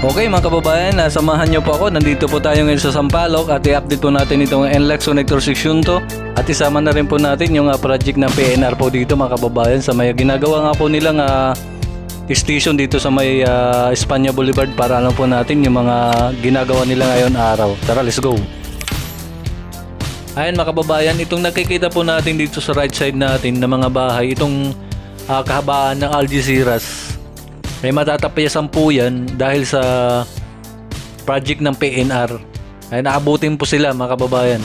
Okay mga kababayan, samahan nyo po ako. Nandito po tayo ngayon sa Sampaloc at i-update po natin itong NLEX Connector Section 2 at isama na rin po natin yung project ng PNR po dito mga kababayan sa may ginagawa nga po nilang station dito sa may Espanya Boulevard para alam po natin yung mga ginagawa nila ngayon araw. Tara, let's go! Ayan mga kababayan, itong nakikita po natin dito sa right side natin na mga bahay, itong kahabaan ng Algeciras. May matatapayasan po yan dahil sa project ng PNR. Ay naabutin po sila mga kababayan.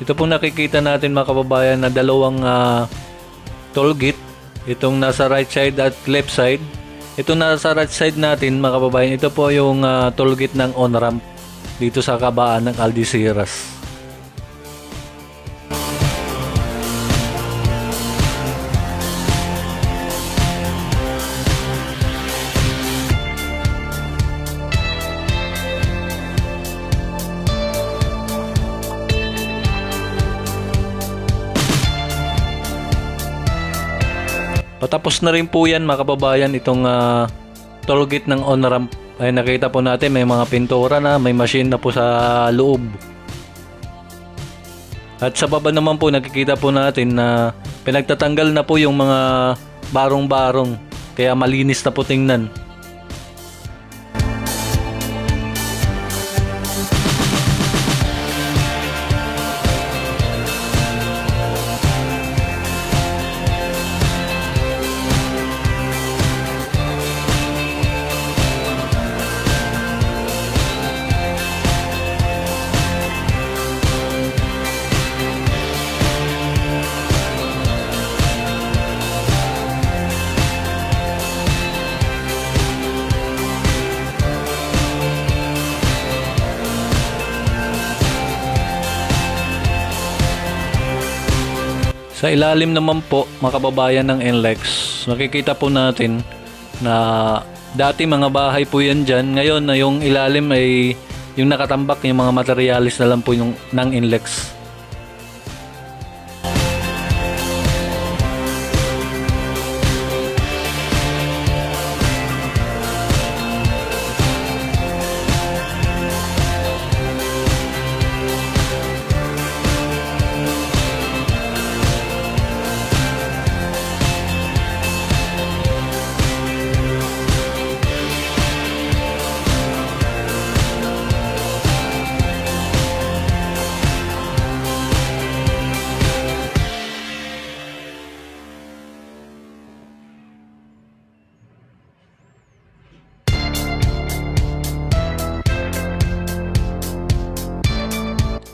Ito pong nakikita natin mga kababayan na dalawang toll gate. Itong nasa right side at left side. Ito nasa right side natin mga kababayan, ito po yung toll gate ng on-ramp dito sa kabaan ng Algeciras. Patapos na rin po yan mga kababayan itong toll gate ng on-ramp. Ay nakita po natin may mga pintura na, may machine na po sa loob. At sa baba naman po nakikita po natin na pinagtatanggal na po yung mga barong-barong. Kaya malinis na po tingnan. Sa ilalim naman po mga kababayan ng NLEX, nakikita po natin na dati mga bahay po yan dyan. Ngayon na yung ilalim ay yung nakatambak yung mga materialis na lang po yung, ng NLEX.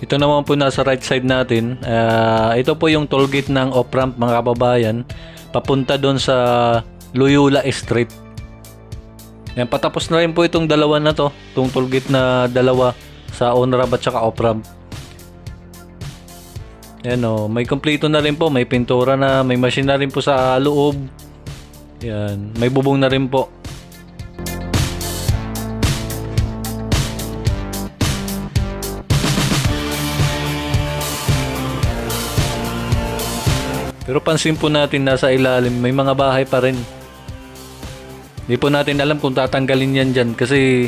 Ito naman po nasa right side natin. Ito po yung toll gate ng off-ramp mga kababayan. Papunta doon sa Loyola Street. Yan, patapos na rin po itong dalawa na to. Itong toll gate na dalawa sa on-ramp at saka off-ramp. Yan o, may kompleto na rin po. May pintura na, may machine na rin po sa loob. Yan, may bubong na rin po. Pero pansin po natin nasa ilalim may mga bahay pa rin. Hindi po natin alam kung tatanggalin yan dyan kasi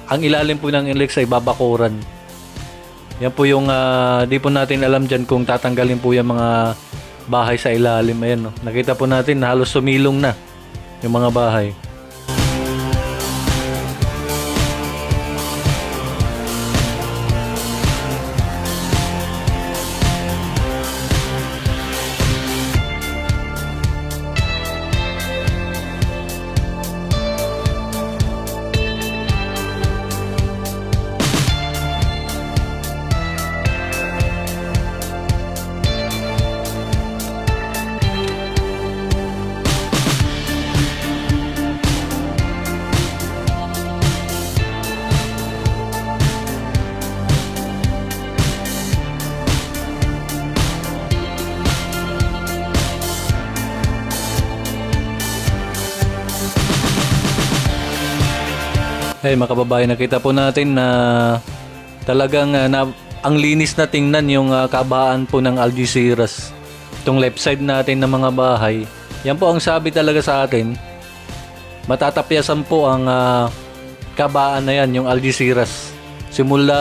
ang ilalim po ng NLEX ay babakuran. Yan po yung di po natin alam dyan kung tatanggalin po yung mga bahay sa ilalim. Ayan, no? Nakita po natin halos sumilong na yung mga bahay. Ay mga kababayan, nakita po natin na Talagang ang linis na tingnan yung kabaan po ng Algeciras. Itong left side natin ng mga bahay, yan po ang sabi talaga sa atin. Matatapyasan po ang kabaan na yan, yung Algeciras. Simula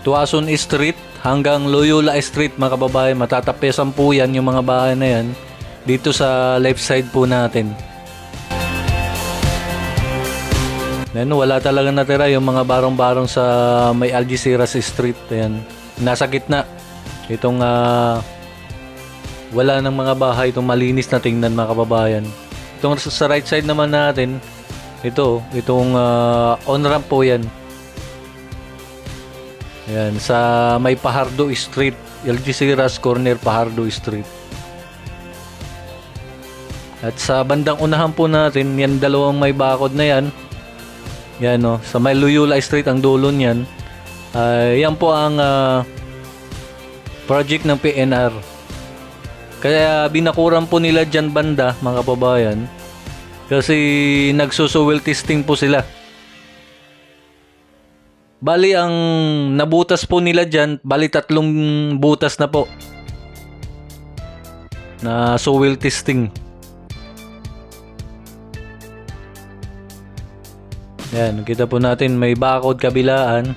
Tuason Street hanggang Loyola Street, mga kababayan, matatapyasan po yan, yung mga bahay na yan, dito sa left side po natin. Wala talaga natira yung mga barong-barong sa may Algeciras Street. Ayan. Nasa gitna. Itong wala ng mga bahay. Itong malinis na tingnan, mga kababayan. Itong sa right side naman natin, itong on-ramp po yan. Ayan. Sa may Pajardo Street. Algeciras corner Pajardo Street. At sa bandang unahan po natin, yan dalawang may bakod na yan. Yan sa may Loyola Street ang dulo niyan. Yan po ang project ng PNR. Kaya binakuran po nila dyan banda, mga kababayan, kasi nagsusuwel testing po sila. Bali ang nabutas po nila dyan, bali 3 butas na po na soil testing. Yan, kita po natin may bakod kabilaan.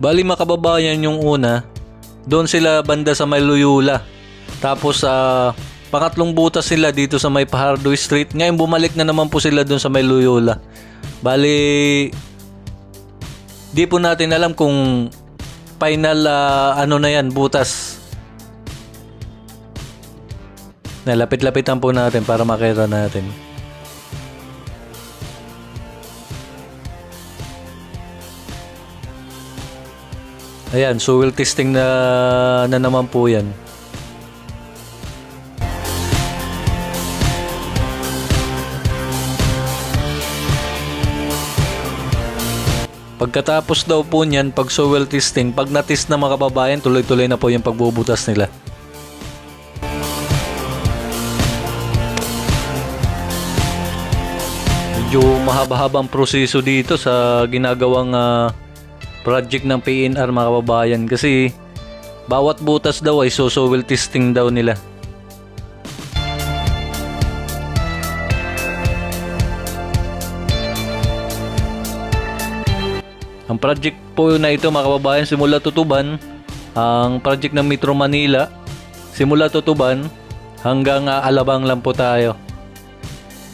Bali, mga kababayan, yung una, doon sila banda sa may Loyola. Tapos pangatlong butas sila dito sa may Pajardo Street. Ngayon bumalik na naman po sila doon sa may Loyola. Bali, di po natin alam kung final na yan, butas. Lapit-lapitan po natin para makita natin. Ayan, soil testing na naman po yan. Pagkatapos daw po niyan, pag soil testing, pag na-test na, mga kababayan, tuloy-tuloy na po yung pagbubutas nila. Medyo mahaba-habang proseso dito sa ginagawang project ng PNR, mga kababayan, kasi bawat butas daw ay soil testing daw nila. Ang project po na ito, mga kababayan, simula tutuban, ang project ng Metro Manila, simula tutuban hanggang Alabang lang po tayo.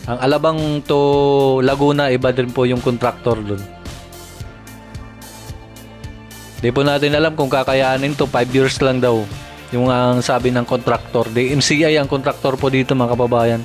Ang Alabang to Laguna, iba din po yung contractor dun. Di po natin alam kung kakayanin to, 5 years lang daw yung ang sabi ng contractor. DMCI ang contractor po dito, mga kababayan.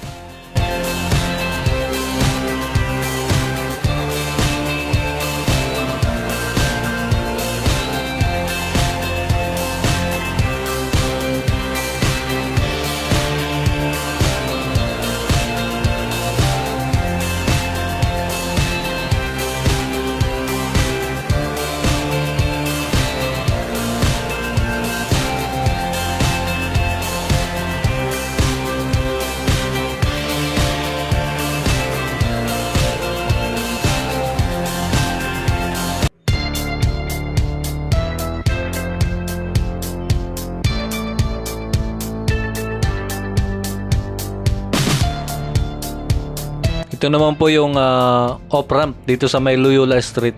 Ito naman po yung off-ramp dito sa may Loyola Street.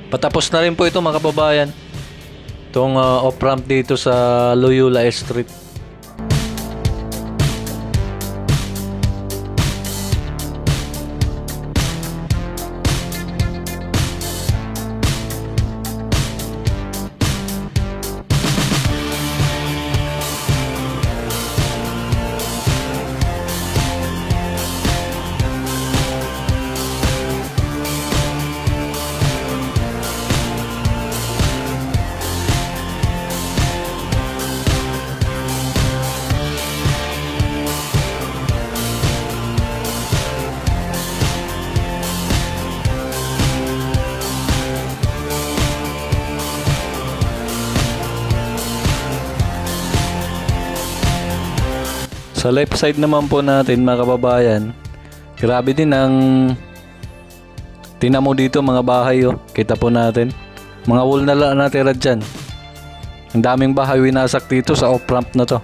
Patapos na rin po ito, mga kababayan. Itong off-ramp dito sa Loyola Street. Sa left side naman po natin, mga kababayan, grabe din ang Tingnan mo dito mga bahay oh. Kita po natin. Mga wall na lang natira dyan. Ang daming bahay winasak dito sa off-ramp na to.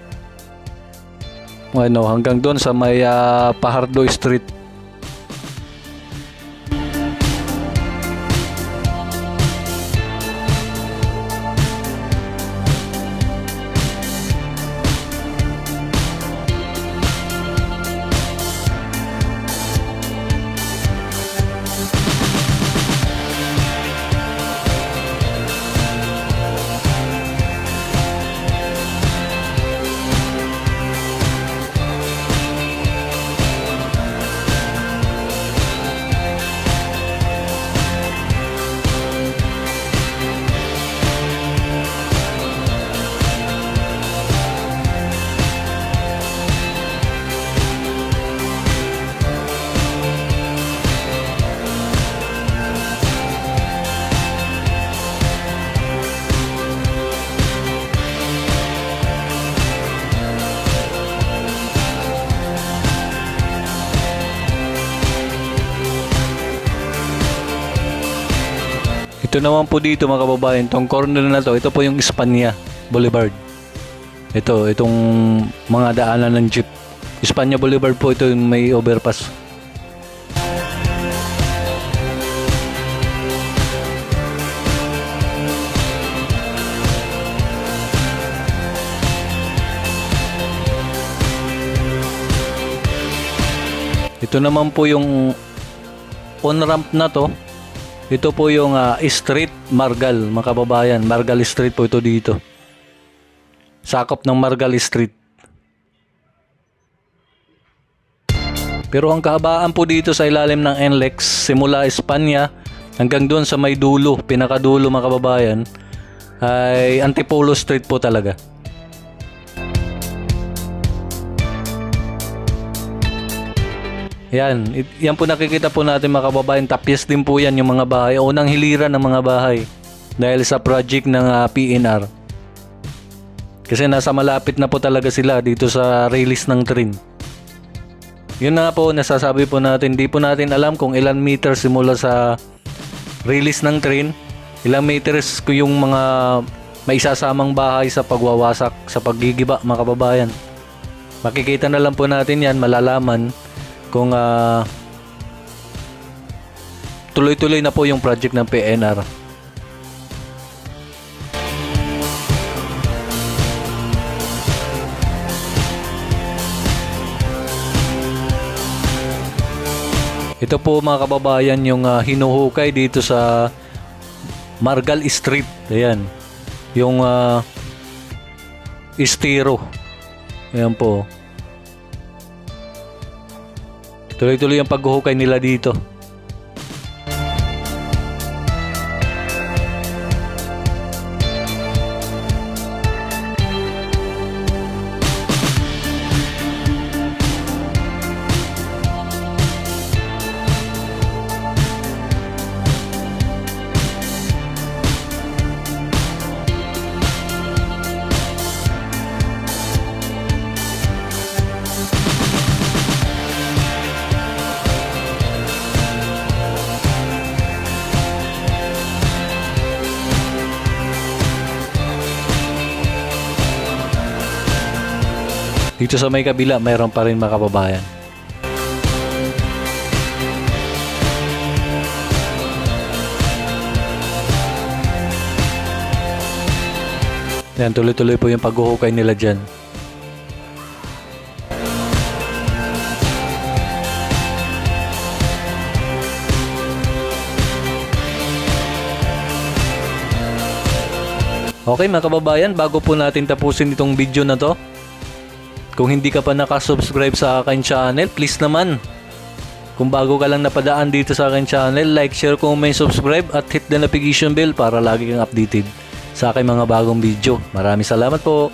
Ano, hanggang doon sa may Pahardo Street. Ito naman po dito mga kababayan, itong corner na to, ito po yung Espanya Boulevard. Itong mga daanan ng jeep. Espanya Boulevard po, ito yung may overpass. Ito naman po yung on-ramp na to. Ito po yung Street Margal, mga kababayan. Margal Street po ito dito. Sakop ng Margal Street. Pero ang kahabaan po dito sa ilalim ng NLEX, simula Espanya hanggang doon sa may dulo, pinakadulo mga kababayan, ay Antipolo Street po talaga. Yan po nakikita po natin mga kababayan, tapyas din po yan yung mga bahay, unang hiliran ng mga bahay dahil sa project ng PNR. Kasi nasa malapit na po talaga sila dito sa release ng train. Yun na po, nasasabi po natin, di po natin alam kung ilan meters simula sa release ng train, ilang meters ko yung mga maisasamang bahay sa pagwawasak, sa paggigiba mga kababayan. Makikita na lang po natin yan, malalaman kung tuloy-tuloy na po yung project ng PNR. Ito po mga kababayan yung hinuhukay dito sa Margal Street. Ayan. Yung estero. Ayan po. Tuloy-tuloy ang paghuhukay nila dito. Dito sa may kabila, mayroon pa rin mga kababayan. Yan, tuloy-tuloy po yung paghuhukay nila dyan. Okay mga kababayan, bago po natin tapusin itong video na to, kung hindi ka pa nakasubscribe sa akin channel, please naman. Kung bago ka lang napadaan dito sa akin channel, like, share, comment, subscribe at hit the notification bell para lagi kang updated sa aking mga bagong video. Maraming salamat po.